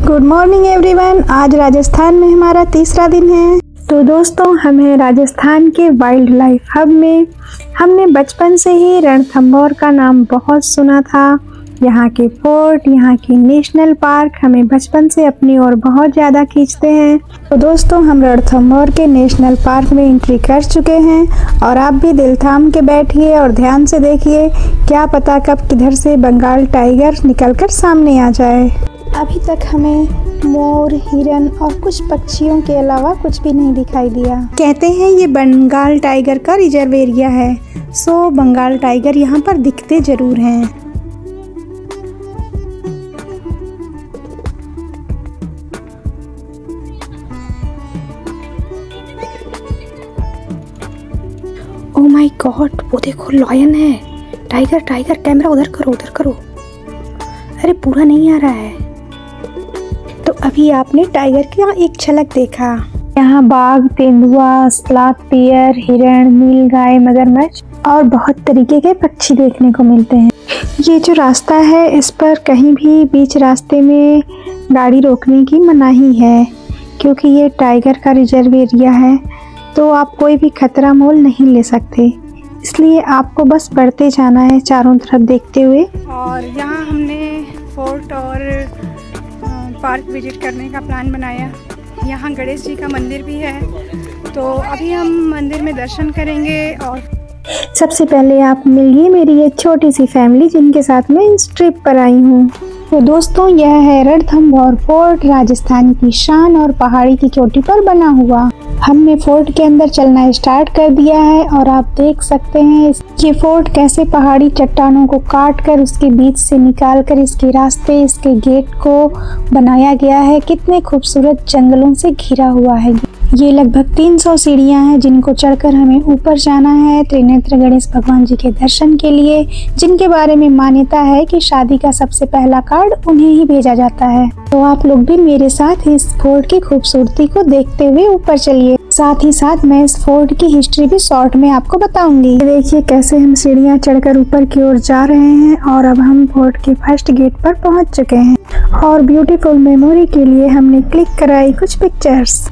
Good morning everyone. आज राजस्थान में हमारा तीसरा दिन है। तो दोस्तों, हम हैं राजस्थान के वाइल्ड लाइफ हब में। हमने बचपन से ही रणथंभौर का नाम बहुत सुना था। यहाँ के फोर्ट, यहाँ की नेशनल पार्क हमें बचपन से अपनी ओर बहुत ज़्यादा खींचते हैं। तो दोस्तों, हम रणथंभौर के नेशनल पार्क में एंट्री कर चुके हैं और आप भी दिल थाम के बैठिए और ध्यान से देखिए, क्या पता कब किधर से बंगाल टाइगर निकलकर सामने आ जाए। अभी तक हमें मोर, हिरन और कुछ पक्षियों के अलावा कुछ भी नहीं दिखाई दिया। कहते हैं ये बंगाल टाइगर का रिजर्व एरिया है, सो बंगाल टाइगर यहाँ पर दिखते जरूर हैं। ओह माय गॉड, वो देखो लॉयन है। टाइगर टाइगर, कैमरा उधर करो उधर करो। अरे पूरा नहीं आ रहा है। तो अभी आपने टाइगर की एक झलक देखा। यहाँ बाघ, तेंदुआ, स्लॉथ डियर, हिरण, नीलगाय, मगरमच्छ और बहुत तरीके के पक्षी देखने को मिलते हैं। ये जो रास्ता है, इस पर कहीं भी बीच रास्ते में गाड़ी रोकने की मनाही है, क्योंकि ये टाइगर का रिजर्व एरिया है। तो आप कोई भी खतरा मोल नहीं ले सकते, इसलिए आपको बस बढ़ते जाना है चारों तरफ देखते हुए। और यहाँ हमने फोर्ट और पार्क विजिट करने का प्लान बनाया। यहाँ गणेश जी का मंदिर भी है, तो अभी हम मंदिर में दर्शन करेंगे। और सबसे पहले आप मिलिए मेरी ये छोटी सी फैमिली जिनके साथ मैं इस ट्रिप पर आई हूँ। तो दोस्तों, यह है रणथंभौर फोर्ट, राजस्थान की शान और पहाड़ी की चोटी पर बना हुआ। हमने फोर्ट के अंदर चलना स्टार्ट कर दिया है और आप देख सकते हैं ये फोर्ट कैसे पहाड़ी चट्टानों को काट कर उसके बीच से निकाल कर इसके रास्ते, इसके गेट को बनाया गया है। कितने खूबसूरत जंगलों से घिरा हुआ है। ये लगभग 300 सीढ़ियां हैं जिनको चढ़कर हमें ऊपर जाना है त्रिनेत्र गणेश भगवान जी के दर्शन के लिए, जिनके बारे में मान्यता है कि शादी का सबसे पहला कार्ड उन्हें ही भेजा जाता है। तो आप लोग भी मेरे साथ इस फोर्ट की खूबसूरती को देखते हुए ऊपर चलिए। साथ ही साथ मैं इस फोर्ट की हिस्ट्री भी शॉर्ट में आपको बताऊंगी। देखिए कैसे हम सीढ़ियां चढ़कर ऊपर की ओर जा रहे हैं और अब हम फोर्ट के फर्स्ट गेट पर पहुंच चुके हैं और ब्यूटीफुल मेमोरी के लिए हमने क्लिक कराई कुछ पिक्चर्स।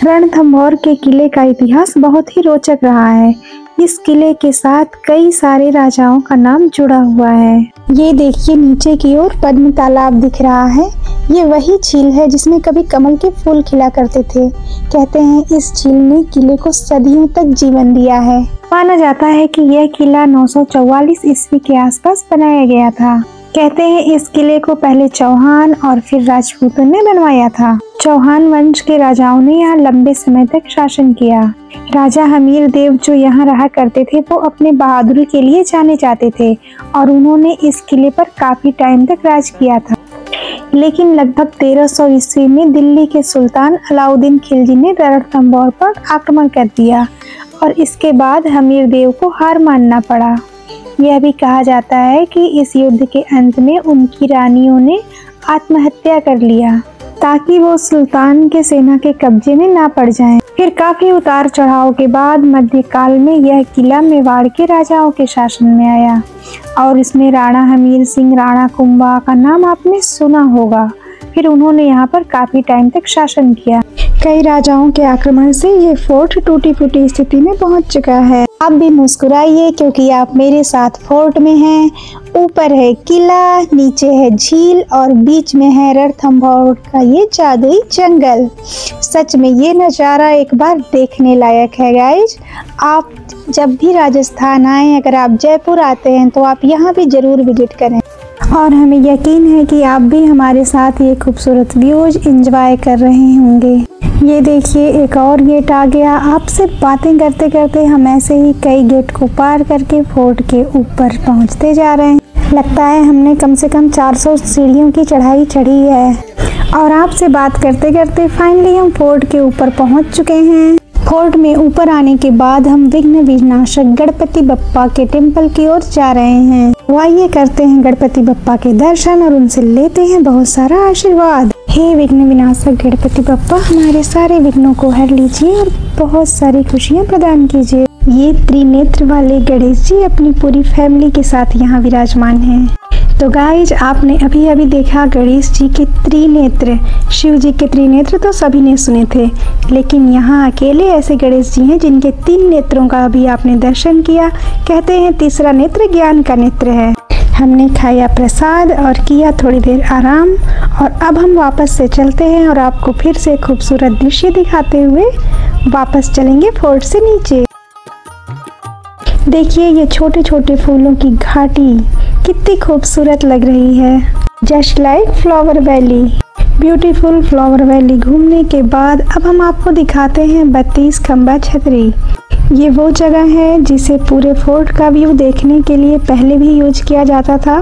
रणथंभौर के किले का इतिहास बहुत ही रोचक रहा है। इस किले के साथ कई सारे राजाओं का नाम जुड़ा हुआ है। ये देखिए नीचे की ओर पद्म तालाब दिख रहा है। ये वही झील है जिसमें कभी कमल के फूल खिला करते थे। कहते हैं इस झील ने किले को सदियों तक जीवन दिया है। माना जाता है कि यह किला 944 ईस्वी के आसपास बनाया गया था। कहते हैं इस किले को पहले चौहान और फिर राजपूतों ने बनवाया था। चौहान वंश के राजाओं ने यहाँ लंबे समय तक शासन किया। राजा हमीर देव जो यहाँ रहा करते थे वो अपने बहादुरी के लिए जाने जाते थे और उन्होंने इस किले पर काफी टाइम तक राज किया था। लेकिन लगभग 1300 ईस्वी में दिल्ली के सुल्तान अलाउद्दीन खिलजी ने रणथंभौर पर आक्रमण कर दिया और इसके बाद हमीर देव को हार मानना पड़ा। यह भी कहा जाता है कि इस युद्ध के अंत में उनकी रानियों ने आत्महत्या कर लिया ताकि वो सुल्तान के सेना के कब्जे में ना पड़ जाएं। फिर काफी उतार चढ़ाव के बाद मध्यकाल में यह किला मेवाड़ के राजाओं के शासन में आया और इसमें राणा हमीर सिंह, राणा कुंभा का नाम आपने सुना होगा। फिर उन्होंने यहाँ पर काफी टाइम तक शासन किया। कई राजाओं के आक्रमण से ये फोर्ट टूटी फूटी स्थिति में पहुंच चुका है। आप भी मुस्कुराइए क्योंकि आप मेरे साथ फोर्ट में हैं। ऊपर है किला, नीचे है झील और बीच में है रणथंभौर का ये जादुई जंगल। सच में ये नज़ारा एक बार देखने लायक है गाइज। आप जब भी राजस्थान आए, अगर आप जयपुर आते हैं तो आप यहाँ भी जरूर विजिट करें और हमें यकीन है कि आप भी हमारे साथ ये खूबसूरत व्यूज एंजॉय कर रहे होंगे। ये देखिए एक और गेट आ गया। आपसे बातें करते करते हम ऐसे ही कई गेट को पार करके फोर्ट के ऊपर पहुंचते जा रहे हैं। लगता है हमने कम से कम 400 सीढ़ियों की चढ़ाई चढ़ी है और आपसे बात करते करते फाइनली हम फोर्ट के ऊपर पहुंच चुके हैं। फोर्ट में ऊपर आने के बाद हम विघ्न विनाशक गणपति बप्पा के टेम्पल की ओर जा रहे हैं। तो आइए करते हैं गणपति बप्पा के दर्शन और उनसे लेते हैं बहुत सारा आशीर्वाद। हे विघ्न विनाशक गणपति बप्पा, हमारे सारे विघ्नों को हर लीजिए और बहुत सारी खुशियाँ प्रदान कीजिए। ये त्रिनेत्र वाले गणेश जी अपनी पूरी फैमिली के साथ यहाँ विराजमान हैं। तो गाइज आपने अभी अभी देखा गणेश जी के त्रिनेत्र। शिव जी के त्रिनेत्र तो सभी ने सुने थे, लेकिन यहाँ अकेले ऐसे गणेश जी हैं जिनके 3 नेत्रों का अभी आपने दर्शन किया। कहते हैं तीसरा नेत्र ज्ञान का नेत्र है। हमने खाया प्रसाद और किया थोड़ी देर आराम, और अब हम वापस से चलते हैं और आपको फिर से खूबसूरत दृश्य दिखाते हुए वापस चलेंगे फोर्ट से नीचे। देखिए ये छोटे छोटे फूलों की घाटी कितनी खूबसूरत लग रही है, just like flower valley. Beautiful flower valley घूमने के बाद अब हम आपको दिखाते हैं 32 खंबा छतरी। ये वो जगह है जिसे पूरे फोर्ट का व्यू देखने के लिए पहले भी यूज किया जाता था,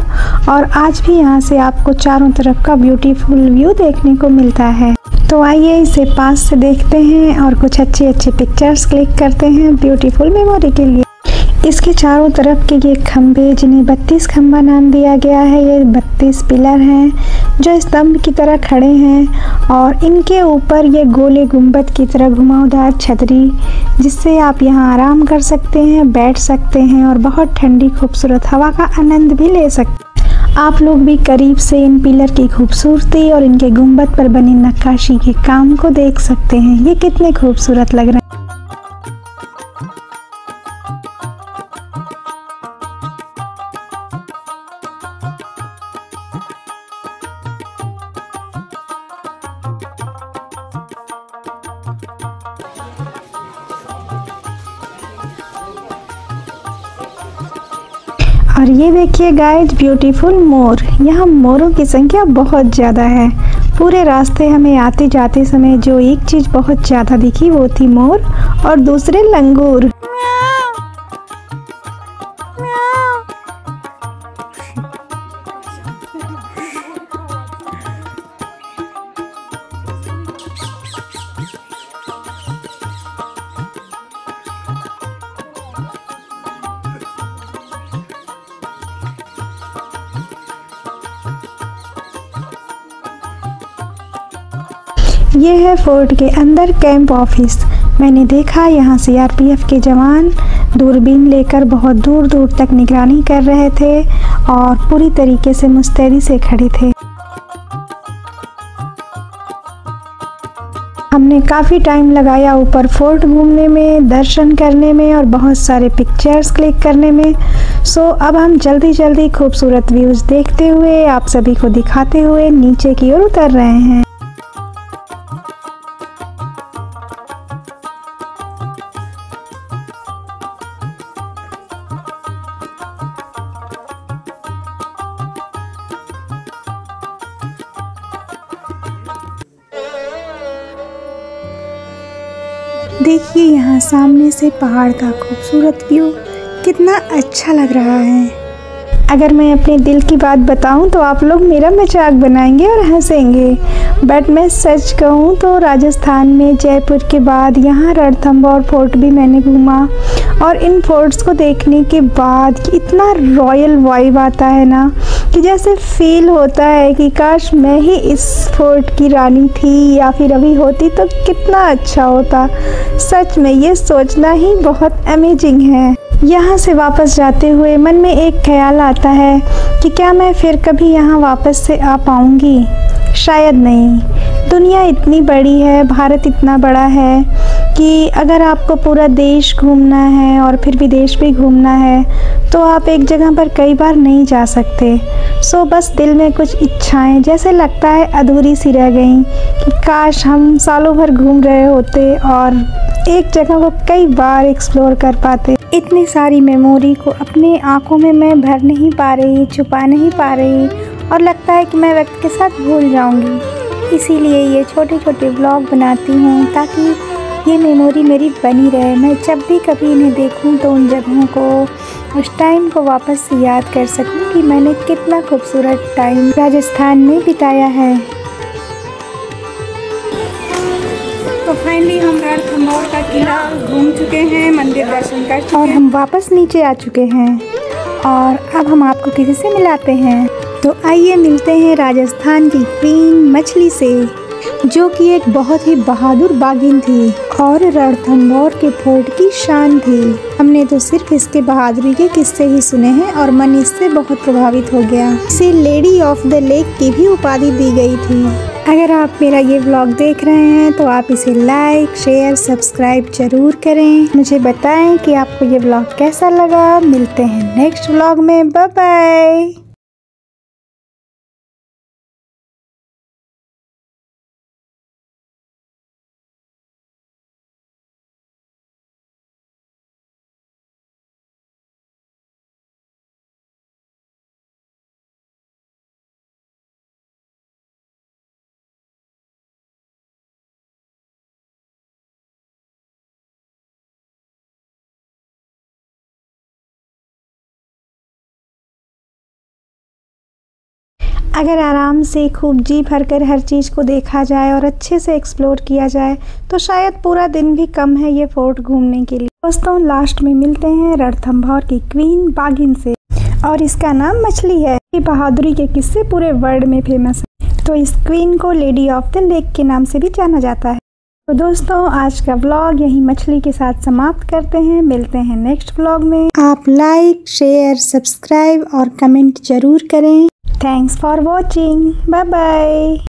और आज भी यहाँ से आपको चारों तरफ का ब्यूटीफुल व्यू देखने को मिलता है। तो आइए इसे पास से देखते हैं और कुछ अच्छे पिक्चर्स क्लिक करते हैं ब्यूटीफुल मेमोरी के लिए। इसके चारों तरफ के ये खंबे, जिन्हें 32 खंबा नाम दिया गया है, ये 32 पिलर हैं जो स्तंभ की तरह खड़े हैं, और इनके ऊपर ये गोले गुंबद की तरह घुमावदार छतरी, जिससे आप यहाँ आराम कर सकते हैं, बैठ सकते हैं और बहुत ठंडी खूबसूरत हवा का आनंद भी ले सकते हैं। आप लोग भी करीब से इन पिलर की खूबसूरती और इनके गुंबद पर बनी नक्काशी के काम को देख सकते हैं। ये कितने खूबसूरत लग रहे हैं। और ये देखिए गाइज ब्यूटीफुल मोर। यहाँ मोरों की संख्या बहुत ज़्यादा है। पूरे रास्ते हमें आते जाते समय जो एक चीज़ बहुत ज़्यादा दिखी वो थी मोर, और दूसरे लंगूर। ये है फोर्ट के अंदर कैंप ऑफिस। मैंने देखा यहाँ सीआरपीएफ के जवान दूरबीन लेकर बहुत दूर दूर तक निगरानी कर रहे थे और पूरी तरीके से मुस्तैदी से खड़े थे। हमने काफ़ी टाइम लगाया ऊपर फोर्ट घूमने में, दर्शन करने में और बहुत सारे पिक्चर्स क्लिक करने में। सो अब हम जल्दी जल्दी खूबसूरत व्यूज़ देखते हुए, आप सभी को दिखाते हुए नीचे की ओर उतर रहे हैं। देखिए यहाँ सामने से पहाड़ का खूबसूरत व्यू कितना अच्छा लग रहा है। अगर मैं अपने दिल की बात बताऊं तो आप लोग मेरा मजाक बनाएंगे और हंसेंगे, बट मैं सच कहूं तो राजस्थान में जयपुर के बाद यहाँ रणथंभौर फोर्ट भी मैंने घूमा, और इन फोर्ट्स को देखने के बाद इतना रॉयल वाइब आता है ना कि जैसे फील होता है कि काश मैं ही इस फोर्ट की रानी थी या फिर अभी होती तो कितना अच्छा होता। सच में ये सोचना ही बहुत अमेजिंग है। यहाँ से वापस जाते हुए मन में एक ख्याल आता है कि क्या मैं फिर कभी यहाँ वापस से आ पाऊँगी? शायद नहीं। दुनिया इतनी बड़ी है, भारत इतना बड़ा है कि अगर आपको पूरा देश घूमना है और फिर विदेश भी घूमना है तो आप एक जगह पर कई बार नहीं जा सकते। सो बस दिल में कुछ इच्छाएं जैसे लगता है अधूरी सी रह गई कि काश हम सालों भर घूम रहे होते और एक जगह को कई बार एक्सप्लोर कर पाते। इतनी सारी मेमोरी को अपने आंखों में मैं भर नहीं पा रही, छुपा नहीं पा रही, और लगता है कि मैं वक्त के साथ भूल जाऊंगी। इसीलिए ये छोटे छोटे व्लॉग बनाती हूँ ताकि ये मेमोरी मेरी बनी रहे। मैं जब भी कभी इन्हें देखूँ तो उन जगहों को, उस टाइम को वापस से याद कर सकूँ कि मैंने कितना खूबसूरत टाइम राजस्थान में बिताया है। तो फाइनली हम रणथंभौर का किला घूम चुके हैं, मंदिर दर्शन कर चुके हैं और हम वापस नीचे आ चुके हैं, और अब हम आपको किसी से मिलाते हैं। तो आइए मिलते हैं राजस्थान की क्वीन मछली से। जो कि एक बहुत ही बहादुर बाघिन थी और रणथंभौर के फोर्ट की शान थी। हमने तो सिर्फ इसके बहादुरी के किस्से ही सुने हैं और मन इससे बहुत प्रभावित हो गया। इसे लेडी ऑफ द लेक की भी उपाधि दी गई थी। अगर आप मेरा ये व्लॉग देख रहे हैं तो आप इसे लाइक, शेयर, सब्सक्राइब जरूर करें। मुझे बताएं कि आपको ये व्लॉग कैसा लगा। मिलते हैं नेक्स्ट व्लॉग में। Bye bye. अगर आराम से खूब जी भरकर हर चीज़ को देखा जाए और अच्छे से एक्सप्लोर किया जाए तो शायद पूरा दिन भी कम है ये फोर्ट घूमने के लिए। दोस्तों लास्ट में मिलते हैं रणथंभौर की क्वीन बाघिन से और इसका नाम मछली है। ये बहादुरी के किस्से पूरे वर्ल्ड में फेमस है, तो इस क्वीन को लेडी ऑफ द लेक के नाम से भी जाना जाता है। तो दोस्तों आज का व्लॉग यही मछली के साथ समाप्त करते हैं। मिलते हैं नेक्स्ट व्लॉग में। आप लाइक, शेयर, सब्सक्राइब और कमेंट जरूर करें। Thanks for watching. Bye bye.